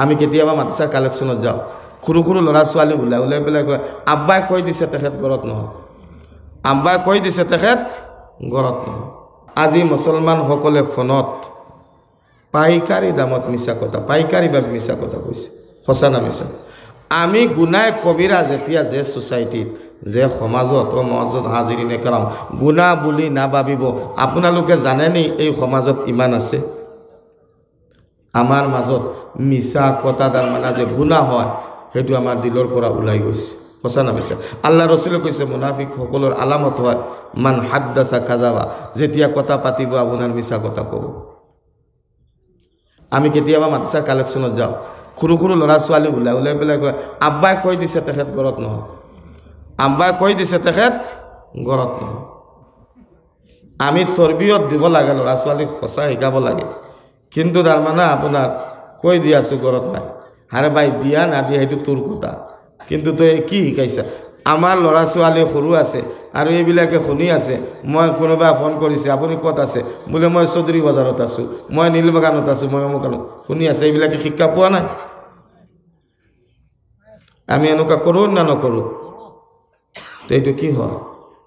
আমি কেতিয়াবা মাদ্ৰাছাৰ কালেকশ্যনত যাওঁ, সৰু সৰু ল'ৰা ছোৱালী ওলাই পেলাই কয় আব্বাই কৈ দিছে তেখেত ঘৰত নহয়, আব্বাই কৈ দিছে তেখেত ঘৰত নহয়। আজি মুছলমানসকলে ফোনত পাইকাৰী দামত মিছা কথা, পাইকাৰীভাৱে মিছা কথা কৈছে, সঁচা না মিছা? আমি গুনাহ কবিৰা যেতিয়া যে ছ'চাইটিত যে সমাজত মজত হাজিৰিনে কৰাম গুনাহ বুলি নাভাবিব। আপোনালোকে জানেনি এই সমাজত ইমান আছে? আমাৰ মাজত মিছা কথা তাৰ মানে যে গুনাহ হয় সেইটো আমাৰ দিলৰ পৰা ওলাই গৈছে, সঁচা না মিছা? আল্লাহ ৰসুলে কৈছে মুনাফিক সকলৰ আলামত হয় মান হাদ্দাছা কাজাবা, যেতিয়া কথা পাতিব আপোনাৰ মিছা কথা ক'ব। আমি কেতিয়াবা মাদ্ৰাছাৰ কালেকশ্যনত যাওঁ, সৰু সৰু ল'ৰা ছোৱালী ওলাই পেলাই কয় আব্বাই কৈ দিছে তেখেত ঘৰত নহয়, আব্বাই কৈ দিছে তেখেত ঘৰত নহয়। আমি তৰবিয়ত দিব লাগে, ল'ৰা ছোৱালীক সঁচা শিকাব লাগে, কিন্তু তাৰ মানে আপোনাৰ কৈ দি আছোঁ ঘৰত নাই। আৰে ভাই দিয়া না দিয়া সেইটো তোৰ কথা, কিন্তু তই কি শিকাইছা? আমাৰ ল'ৰা ছোৱালী সৰু আছে আৰু এইবিলাকে শুনি আছে। মই কোনোবা ফোন কৰিছে আপুনি ক'ত আছে, বোলে মই চৌধুৰী বজাৰত আছোঁ, মই নীলবাগানত আছোঁ, মই অমুক শুনি আছে। এইবিলাকে শিক্ষা পোৱা নাই? আমি এনেকুৱা কৰোঁ না নকৰোঁ? তো এইটো কি হয়?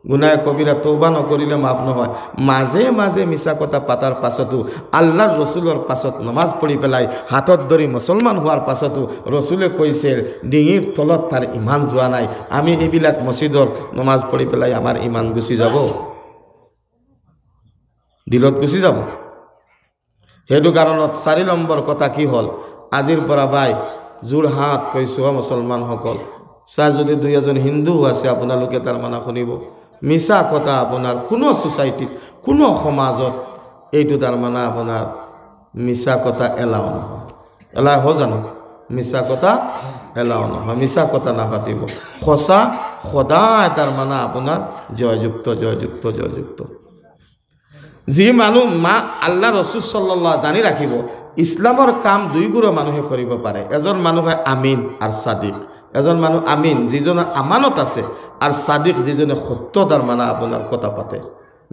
গুনাহ কবিৰা তওবা নকৰিলে মাফ নহয়। মাজে মাজে মিছা কথা পাতাৰ পাছতো আল্লাহৰ ৰসুলৰ পাছত নমাজ পঢ়ি পেলাই হাতত ধৰি মুছলমান হোৱাৰ পাছতো ৰসুলে কৈছে ডিঙিৰ তলত তাৰ ইমান যোৱা নাই। আমি এইবিলাক মছজিদৰ নমাজ পঢ়ি পেলাই আমাৰ ইমান গুচি যাব, দিলত গুচি যাব। সেইটো কাৰণত 4 নম্বৰ কথা কি হ'ল, আজিৰ পৰা ভাই যোৰহাট কৈছোঁ মুছলমানসকল, চাই যদি 2 এজন হিন্দু আছে আপোনালোকে তাৰ মানে শুনিব, মিছা কথা আপোনাৰ কোনো ছ'চাইটিত কোনো সমাজত এইটো তাৰ মানে আপোনাৰ মিছা কথা এলাও নহয়। এলাও হয় জানো? মিছা কথা এলাও নহয়, মিছা কথা নাপাতিব, সঁচা সদায় তাৰ মানে আপোনাৰ জয়যুক্ত জয়যুক্ত জয়যুক্ত। যি মানুহ মা আল্লাহ ৰসুল সাল্লাল্লাহু জানি ৰাখিব ইছলামৰ কাম 2 গুণ মানুহে কৰিব পাৰে। এজন মানুহে আমিন আৰু সাদিক, এজন মানুহ আমিন যিজনৰ আমানত আছে, আৰু সাদিক যিজনে সত্যতাৰ মানে আপোনাৰ কথা পাতে,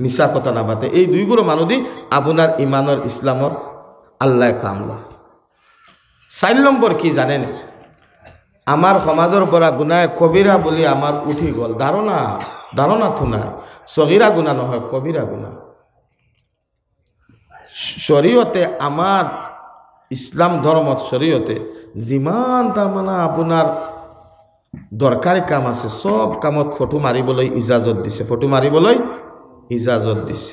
মিছা কথা নাপাতে। এই 2 গুণ মানুহ দি আপোনাৰ ইমানৰ ইছলামৰ আল্লাহ কাম লয়। 4 নম্বৰ কি জানেন? আমাৰ সমাজৰ পৰা গুনাহ কবিৰা বুলি আমাৰ উঠি গ'ল ধাৰণাটো নাই। সগীৰা গুনাহ নহয়, কবিৰা গুনাহ। শৰীয়তে আমাৰ ইসলাম ধৰ্মত শৰীয়তে যিমান তাৰ মানে আপোনাৰ দৰকাৰী কাম আছে সব কামত ফটো মাৰিবলৈ ইজাজত দিছে, ফটো মাৰিবলৈ ইজাজত দিছে।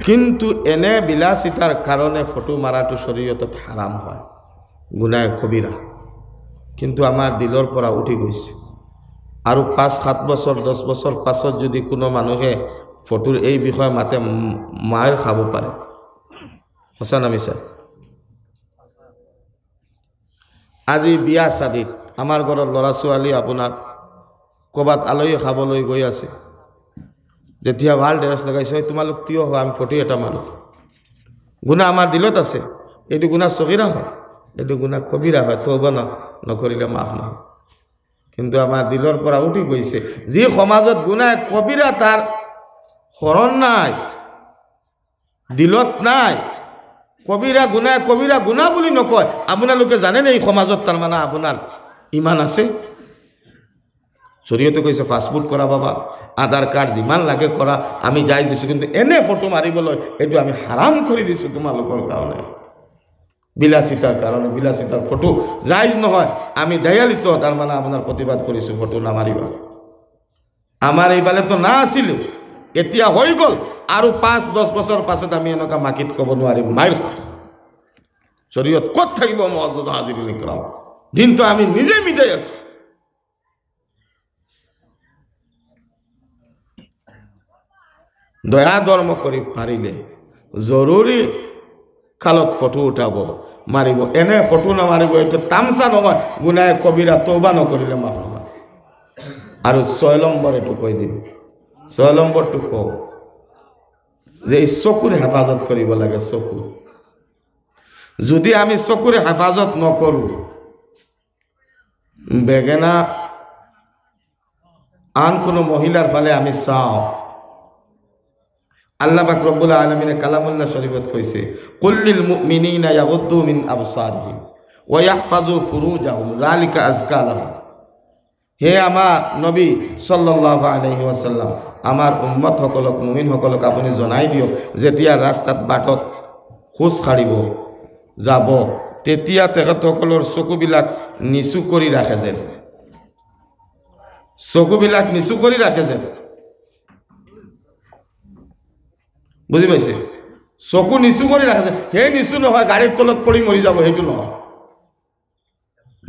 কিন্তু এনে বিলাসিতাৰ কাৰণে ফটো মাৰাটো শৰীয়তত হাৰাম হয়, গুনাহ কবিৰা। কিন্তু আমাৰ দিলৰ পৰা উঠি গৈছে। আৰু 5-7 বছৰ 10 বছৰ পাছত যদি কোনো মানুহে ফটোৰ এই বিষয়ে মাতে মাৰ খাব পাৰে, সঁচা না মিছা? আজি বিয়া শাদীত আমাৰ ঘৰৰ ল'ৰা ছোৱালী আপোনাৰ ক'বাত আলহী খাবলৈ গৈ আছে, যেতিয়া ভাল ড্ৰেছ লগাইছে তোমালোক কিয় হয় আমি ফটো এটা মাৰোঁ। গুনাহ আমাৰ দিলত আছে, এইটো গুনাহ সগীৰা হয়, এইটো গুনাহ কবিৰা হয়, তওবা নকৰিলে মাফ নহয়। কিন্তু আমাৰ দিলৰ পৰা উঠি গৈছে। যি সমাজত গুনাহ কবিৰা তাৰ শৰণ নাই, দিলত নাই, কবিৰা গুনাহ বুলি নকয়। আপোনালোকে জানেনে এই সমাজত তাৰ মানে আপোনাৰ ইমান আছে? শৰীয়তে কৈছে ফাষ্টফুড কৰা বাবা, আধাৰ কাৰ্ড যিমান লাগে কৰা, আমি যাই দিছোঁ, কিন্তু এনে ফটো মাৰিবলৈ এইটো আমি হাৰাম কৰি দিছোঁ তোমালোকৰ কাৰণে, বিলাসিতাৰ কাৰণে। বিলাসিতাৰ ফটো জায়জ নহয়, আমি দয়ালিত তাৰ মানে আপোনাৰ প্ৰতিবাদ কৰিছোঁ, ফটো নামাৰিবা। আমাৰ এইফালে তো না আছিল, এতিয়া হৈ গ'ল, আৰু 5-10 বছৰ পাছত আমি এনেকুৱা মাকিত ক'ব নোৱাৰিম মাইৰ খাম। শৰীয়ত ক'ত থাকিব মুআজ্জাজ হাজিৰিন ইকৰাম, দিনটো আমি নিজে মিটাই আছোঁ। দয়া ধৰ্ম কৰি পাৰিলে জৰুৰী কালত ফটো উঠাব মাৰিব, এনে ফটো নামাৰিব। এইটো তামচা নহয়, গুনাহ কবিৰা, তওবা নকৰিলে মাফ নহয়। আৰু 6 নম্বৰ এইটো কৈ দিম, 6 নম্বৰটো কওঁ যে এই চকুৰ হেফাজত কৰিব লাগে। চকু যদি আমি চকুৰ হেফাজত নকৰোঁ, বেগেনা আন কোনো মহিলাৰ ফালে আমি চাওঁ, আল্লাহ পাক রব্বুল আলামিনে কালামুল্লাহ শরীফত কইছে কুল্লিল মুমিনিনা ইয়াগুদ্দু মিন আবসারিহিম ওয়া ইয়াহফাজু ফুরুজাহুম যালিকা আযকা লাহুম। হে আমার নবী সাল্লাল্লাহু আলাইহি ওয়াসাল্লাম, আমার উম্মত সকলক মুমিন সকলক আপুনি জনাই দিয়ক, যেতিয়া ৰাস্তাত বাটত খোজ কাঢ়িব যাব তেতিয়া তেখেতসকলৰ চকুবিলাক নিচু কৰি ৰাখে যেন, চকুবিলাক নিচু কৰি ৰাখে যেন। বুজি পাইছে? চকু নিচু কৰি ৰাখে যেন। সেই নিচু নহয় গাড়ীৰ তলত পৰি মৰি যাব, সেইটো নহয়।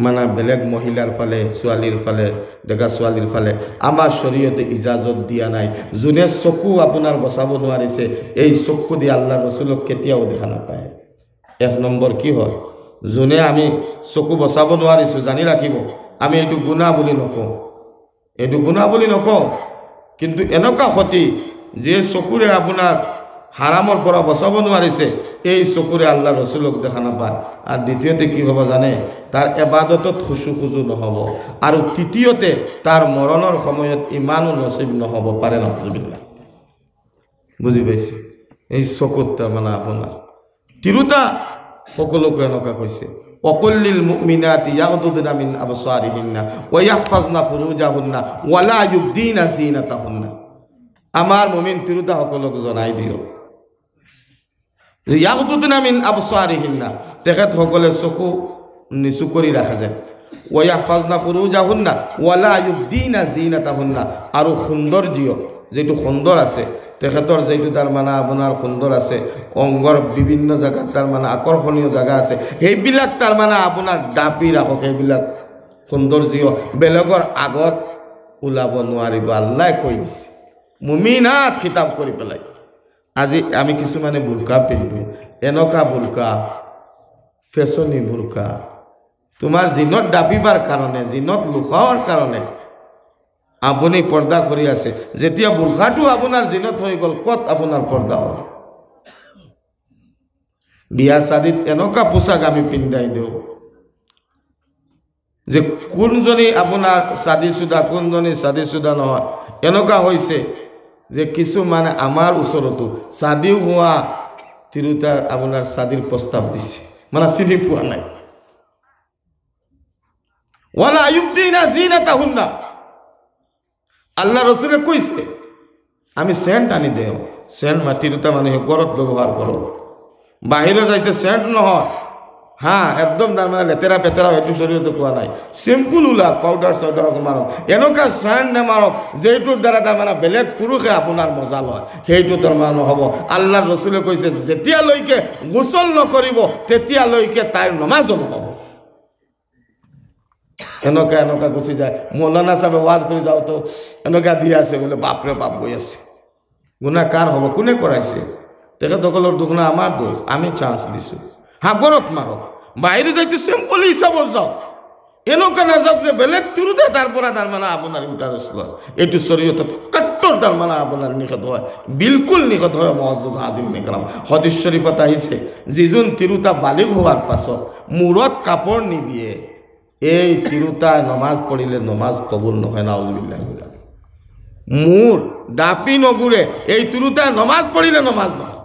মানে বেলেগ মহিলাৰ ফালে, ছোৱালীৰ ফালে, ডেকা ছোৱালীৰ ফালে আমাৰ শৰীয়তে ইজাজত দিয়া নাই। যোনে চকু আপোনাৰ বচাব নোৱাৰিছে, এই চকু দি আল্লাহৰ ৰসুলক কেতিয়াও দেখা নাপায়। এক নম্বৰ কি হয়, যোনে আমি চকু বচাব নোৱাৰিছোঁ জানি ৰাখিব, আমি এইটো গুনাহ বুলি নকওঁ, এইটো গুনাহ বুলি নকওঁ, কিন্তু এনেকুৱা ক্ষতি যে চকুৰে আপোনাৰ হাৰামৰ পৰা বচাব নোৱাৰিছে, এই চকুৰে আল্লাহ ৰসুলক দেখা নাপায়। আৰু দ্বিতীয়তে কি হ'ব জানে, তাৰ এবাদতত খুচু খুজু নহ'ব, আৰু তৃতীয়তে তাৰ মৰণৰ সময়ত ইমানো নচিব নহ'ব পাৰে নাউজুবিল্লাহ। বুজি পাইছে? এই চকুত তাৰমানে আপোনাৰ তিৰোতা সকলোকে এনেকুৱা কৈছে অকুল্লিল মুমিনাতি ইয়াগদুদনা মিন আবসাৰিহিন্না ওয়া ইয়াহফাজনা ফুৰুজাহুন্না ওয়া লা ইউবদিনা জিনাতাহুন্না। আমাৰ মুমিন তিৰোতা সকলক জনাই দিও ইয়াগদুদনা মিন আবসাৰিহিন্না, তেখেত সকলে চকু নিচু কৰি ৰাখে যেন, ওয়া ইয়াহফাজনা ফুৰুজাহুন্না ওয়া লা ইউবদিনা জিনাতাহুন্না, আৰু সৌন্দৰ্য যেটো সুন্দৰ আছে তেখেতৰ যেটো তাৰ মানে আপোনাৰ সুন্দৰ আছে, অংগৰ বিভিন্ন জায়গাত তাৰ মানে আকৰ্ষণীয় জায়গা আছে, সেইবিলাক তাৰ মানে আপোনাৰ ডাপি ৰাখক, সেইবিলাক সৌন্দৰ্য বেলেগৰ আগত ওলাব নোৱাৰিব। আল্লাহ কৈ দিছে মুমিনাত কিতাব কৰি পেলাই। আজি আমি কিছুমানে বুৰকা পিন্ধো, এনেকুৱা বুৰকা ফেশ্বনি বুৰকা, তোমাৰ জিনত ডাপিবাৰ কাৰণে, জিনত লুকাওয়াৰ কাৰণে আপুনি পৰ্দা কৰি আছে। যেতিয়া বুৰখাটো আপোনাৰ জিনত হৈ গ'ল, ক'ত আপোনাৰ পৰ্দা হ'ল? বিয়া শাদীত এনেকুৱা পোচাক আমি পিন্ধাই দিওঁ যে কোনজনী আপোনাৰ শাদীশুদা, কোনজনী শাদীশুদা নহয়। এনেকুৱা হৈছে যে কিছুমানে আমাৰ ওচৰতো শাদী হোৱা তিৰোতাৰ আপোনাৰ শাদীৰ প্ৰস্তাৱ দিছে, মানে চিনি পোৱা নাই। ওয়ালা ইউবদিনা জিনাতাহুন্না, আল্লাহ ৰসুলে কইছে আমি সেন্ট আনি দেও, সেন্ট তিৰোতা মানুহে ঘৰত ব্যৱহাৰ কৰো, বাহিৰে যাইতে সেন্ট নহয়। হ্যাঁ একদম তাৰ মানে লেতেৰা পেতেৰা এইটো শৰীয়তে কোৱা নাই, সিম্পল উলাক পাউডাৰ সাউডাৰ মাৰক, এনেকুৱা সেন্ট নেমাৰক যেটোৰ দ্বাৰা তাৰ মানে বেলেগ পুৰুষে আপোনাৰ মজা লয়, সেইটো তাৰ মানে নহ'ব। আল্লাহৰ ৰসুলে কৈছে যেতিয়ালৈকে গোসল নকৰিব তেতিয়ালৈকে তাইৰ নমাজো নহ'ব। এনেকুৱা এনেকুৱা গুচি যায়। মৌলানা চাহে ওয়াজ কৰি যাওঁতো এনেকুৱা দি আছে, বোলে বাপৰে বাপ গৈ আছে। গুনাহ কাৰ হ'ব? কোনে কৰাইছে? তেখেতসকলৰ দুখ না আমাৰ দুখ, আমি চান্স দিছোঁ। সাগৰত মাৰক, বাহিৰে যাইতে চিম্পল হিচাপত যাওক, এনেকুৱা নাযাওক যে বেলেগ তিৰোতা তাৰ পৰা তাৰ মানে আপোনাৰ ইণ্টাৰেষ্ট লয়। এইটো শৰীয়তত কট্টৰ তাৰ মানে আপোনাৰ নিষেধ হয়, বিলকুল নিষেধ হয়। মুআজ্জাজ হাজিৰিন ইকৰাম, হাদিস শৰীফত আহিছে যিজন তিৰোতা বালিগ হোৱাৰ পাছত মূৰত কাপোৰ নিদিয়ে, এই তিৰোতা নমাজ পঢ়িলে নমাজ কবুল নহয়। নাউজুবিল্লাহ। মূৰ ডাপি নগুৰে, এই তিৰোতা নমাজ পঢ়িলে নমাজ নহয়।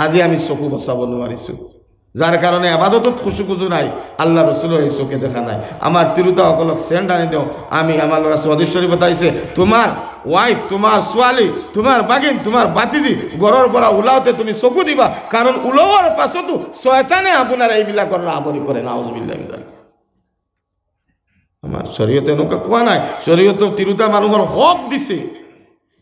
আজি আমি চকু বচাব নোৱাৰিছোঁ, যাৰ কাৰণে আবাদতত খুচু খুজু নাই। আল্লাহ ৰসুলৰ এই চকুৱে দেখা নাই। আমাৰ তিৰোতাসকলক চেণ্ট আনি দিওঁ আমি। আমাৰ ল'ৰা হাদিস শৰীফত আহিছে তোমাৰ ওয়াইফ, তোমাৰ ছোৱালী, তোমাৰ বাগিন, তোমাৰ বাতিজি ঘৰৰ পৰা ওলাওতে তুমি চকু দিবা, কাৰণ ওলোৱাৰ পাছতো শয়তানে আপোনাৰ এইবিলাকৰ আৱৰি কৰে। নাউজুবিল্লাহ। আমাৰ শৰীয়তে এনেকুৱা কোৱা নাই। শৰীয়তে তিৰোতা মানুহৰ হক দিছে,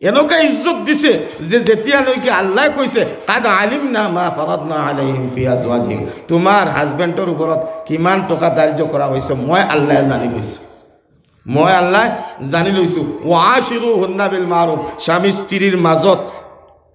এনেকুৱা ইজ্জত দিছে যে যেতিয়ালৈকে আল্লাহ কৈছে কাদ আলিমনা মা ফাৰাদনা আলাইহিম ফি আজওয়াজিহিম, তোমাৰ হাজবেণ্ডৰ ওপৰত কিমান টকা ধাৰ্য কৰা হৈছে মই আল্লাহ জানি লৈছোঁ, মই আল্লাহ জানি লৈছোঁ। ওয়াশিৰুহুন্না বিল মাৰুফ, স্বামী স্ত্ৰীৰ মাজত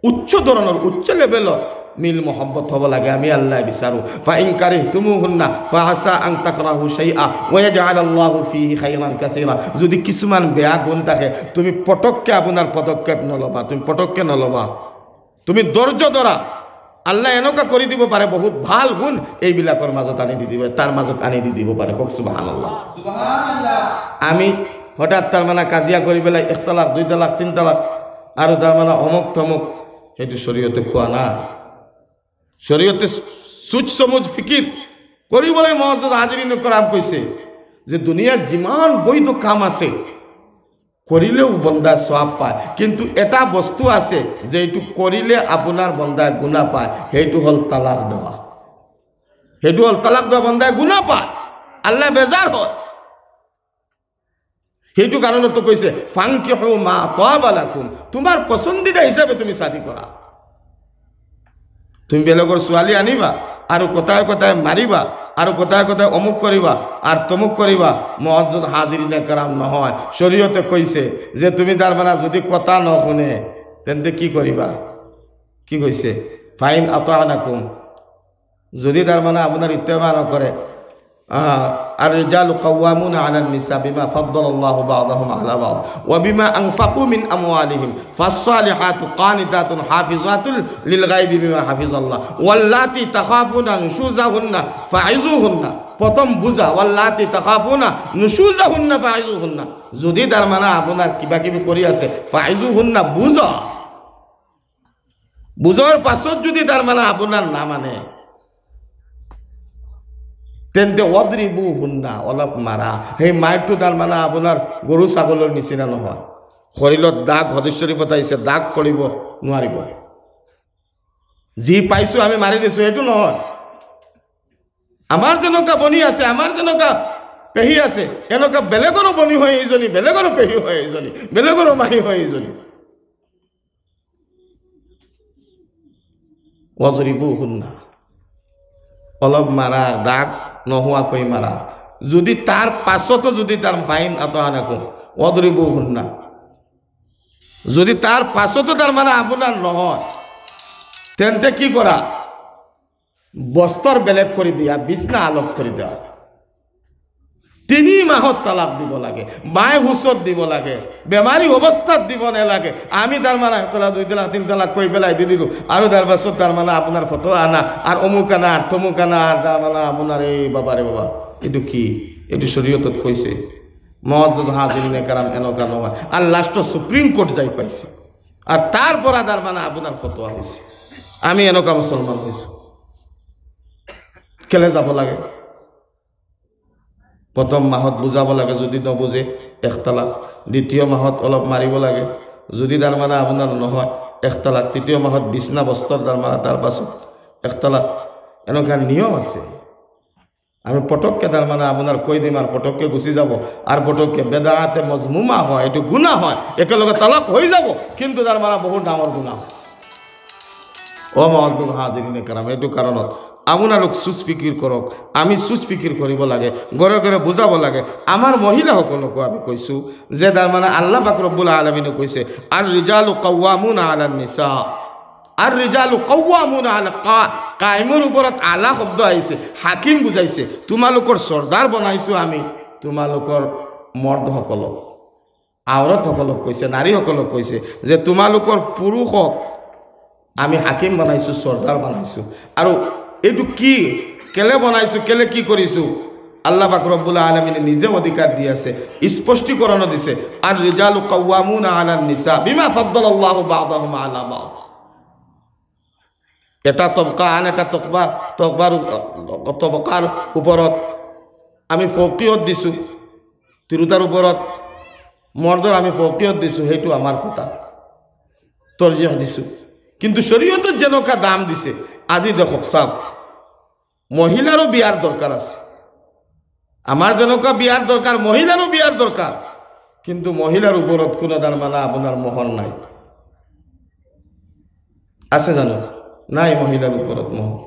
উচ্চ ধৰণৰ উচ্চ লেভেলৰ মিল মহব্বত হ'ব লাগে, আমি আল্লাহ বিচাৰোঁ। ফাইন কাৰিহতুমুহুন্না ফাআসা আন তাকৰাহু শাইআ ওয়া ইয়াজআলাল্লাহু ফীহি খায়ৰান কাসীৰা। যদি কিছুমান বেয়া গুণ থাকে তুমি পটককে আপোনাৰ পদক্ষেপ নলবা, তুমি পটককে নলবা, তুমি ধৈৰ্য ধৰা। আল্লাহ এনেকুৱা কৰি দিব পাৰে, বহুত ভাল গুণ এইবিলাকৰ মাজত আনি দি দিব, তাৰ মাজত আনি দি দিব পাৰে। কওক সুবহানাল্লাহ। আমি হঠাৎ তাৰ মানে কাজিয়া কৰি পেলাই 1 তালাক 2 তালাক 3 তালাক আৰু তাৰ মানে অমুক থমুক সেইটো শৰীয়তে কোৱা নাই শৰীয়তে সুচ সমুজ ফিকিৰ কৰিবলৈ মহজ্জত হাজিৰিন কৰাম কৈছে যে দুনিয়াত যিমান বৈধ কাম আছে কৰিলেও বন্দা সওয়াব পায় কিন্তু এটা বস্তু আছে যে এইটো কৰিলে আপোনাৰ বন্দা গুনাহ পায় সেইটো হল তালাক দেওয়া বন্দায় গুনাহ পায় আল্লাহ বেজাৰ হয় সেইটো কাৰণত কৈছে ফাংকিহু মা তাবা লাকুম তোমাৰ পছন্দিদা হিচাপে তুমি শাদী কৰা তুমি বেলেগৰ ছোৱালী আনিবা আৰু কথায় কথায় মাৰিবা আৰু কথায় কথায় অমুক কৰিবা আৰু তমুক কৰিবা মুআজ্জাজ হাজিৰিনে کرام নহয় শৰীয়তে কৈছে যে তুমি তাৰ মানে যদি কথা নশুনে তেন্তে কি কৰিবা কি কৈছে ফাইন আতানাকুম যদি তাৰ মানে আপোনাৰ ইত্তেবা নকৰে الرجال قوامون على النساء بما فضل الله بعضهم على بعض وبما أنفقوا من أموالهم فالصالحات قانتات حافظات للغيب بما حفظ الله واللاتي تخافون نشوزهن فعظوهن প্রথম বুঝা واللاتي تخافون نشوزهن فعظوهن যদি তার মানে আপনার কিবা কিবি কৰি আছে ফাইজুহুন্না বুঝাৰ পাছত যদি তাৰ মানে আপনাৰ না মানে তেন্তে ওয়াদৰিবু হুন্না অলপ মাৰা সেই মাইটো তাৰ মানে আপোনাৰ গৰু ছাগলৰ নিচিনা নহয় শৰীৰত দাগ হদিস শৰীফত আহিছে দাগ কৰিব নোৱাৰিব যি পাইছো আমি মাৰি দিছো এইটো নহয় আমাৰ যেনেকুৱা বনি আছে আমাৰ যেনেকুৱা পেহী আছে এনেকুৱা বেলেগৰো বনি হয় এইজনী বেলেগৰো পেহী হয় এইজনী বেলেগৰো মাহী হয় এইজনী ওয়াদৰিবু হুন্না অলপ মাৰা দাগ নোহোৱাকৈ মাৰা যদি তাৰ পাছতো যদি তাৰ ফাইন আতানাকুম ওয়াদৰিবুহুন্না যদি তাৰ পাছতো তাৰ মানে আপোনাৰ নহয় তেন্তে কি কৰা বস্তৰ বেলেগ কৰি দিয়া বিছনা আলোক কৰি দিয়া 3 মাহত তালাক দিব লাগে মায় হুসত দিব লাগে বেমাৰী অৱস্থাত দিব নালাগে আমি তাৰ মানে তালাক 2 তালাক 3 তালাক কৈ পেলাই দি দিলো আৰু তাৰ পাছত তাৰ মানে আপোনাৰ ফটো আনা আৰু অমুক আনা আৰু তমুক আনা আৰু তাৰ মানে আপোনাৰ এই বাবাৰে বাবা এইটো কি এইটো শৰীয়তত কৈছে মুআজ্জাজ হাজিৰিনে کرام এনেকুৱা নহয় আৰু লাষ্ট সুপ্ৰিম কোৰ্ট যাই পাইছে আৰু তাৰ পৰা তাৰ মানে আপোনাৰ ফতোয়া হৈছে আমি এনেকুৱা মুছলমান হৈছো কেলে যাব লাগে প্রথম মাহত বুঝাব লাগে যদি নবুঝে এক তালাক দ্বিতীয় মাহত অলপ মারিব লাগে যদি তার মানে আপনার নহয় এক তালাক তৃতীয় মাহত বিছনা বস্ত্র তার মানে তার পাছত এক তালাক এনেকুৱা নিয়ম আছে আমি পটককে তার মানে আপনার কৈ দিম আর পটককে গুছি যাব আর পটককে বেদাতে মজমুমা হয় এটো গুনাহ হয় একেলগে তালাক হয়ে যাব কিন্তু তার মানে বহুত ডাঙর গুনাহ ও মুআজ্জাজ হাজিরিনে کرام এটো কারণত আপোনালোক সুচ ফিকিৰ কৰক আমি সুচ ফিকিৰ কৰিব লাগে ঘৰে ঘৰে বুজাব লাগে আমাৰ মহিলাসকলকো আমি কৈছো যে তাৰ মানে আল্লাহ পাক ৰব্বুল আলামিনে কৈছে আৰ ৰিজালু কাওয়ামুনা আলান নিসা আৰ ৰিজালু কাওয়ামুনা আলা কায়মৰ ওপৰত আলা শব্দ আহিছে হাকিম বুজাইছে তোমালোকৰ সৰ্দাৰ বনাইছো আমি তোমালোকৰ মৰ্দসকলক আওৰতসকলক কৈছে নাৰীসকলক কৈছে যে তোমালোকৰ পুৰুষক আমি হাকিম বনাইছো সৰ্দাৰ বনাইছো আৰু এটু কি কেলে বনাইছো কেলে কি করিছো আল্লাহ পাক রব্বুল আলামিন নিজে অধিকার দিয়েছে স্পষ্টীকরণ দিছে আর রিজালু কাওয়ামুনা আলান নিসা বিমা ফাদ্দালাল্লাহু বা'দাহুম আলা বা'দ এটা তবকা আন এটা তবকার উপরত আমি ফৌকিয়ত দিছো তিরুতার উপরত মর্দর আমি ফৌকিয়ত দিছো হেতু আমার কথা তরজিহ দিছো কিন্তু শরীয়ত যেনকা দাম দিছে আজি দেখক সাহেব মহিলারও বিয়ার দরকার আছে আমার যেনকা বিয়ার দরকার মহিলারও বিয়ার দরকার কিন্তু মহিলার উপরত কোনো তার মানে আপনার মোহর নাই আছে জানো নাই মহিলার উপরত মোহর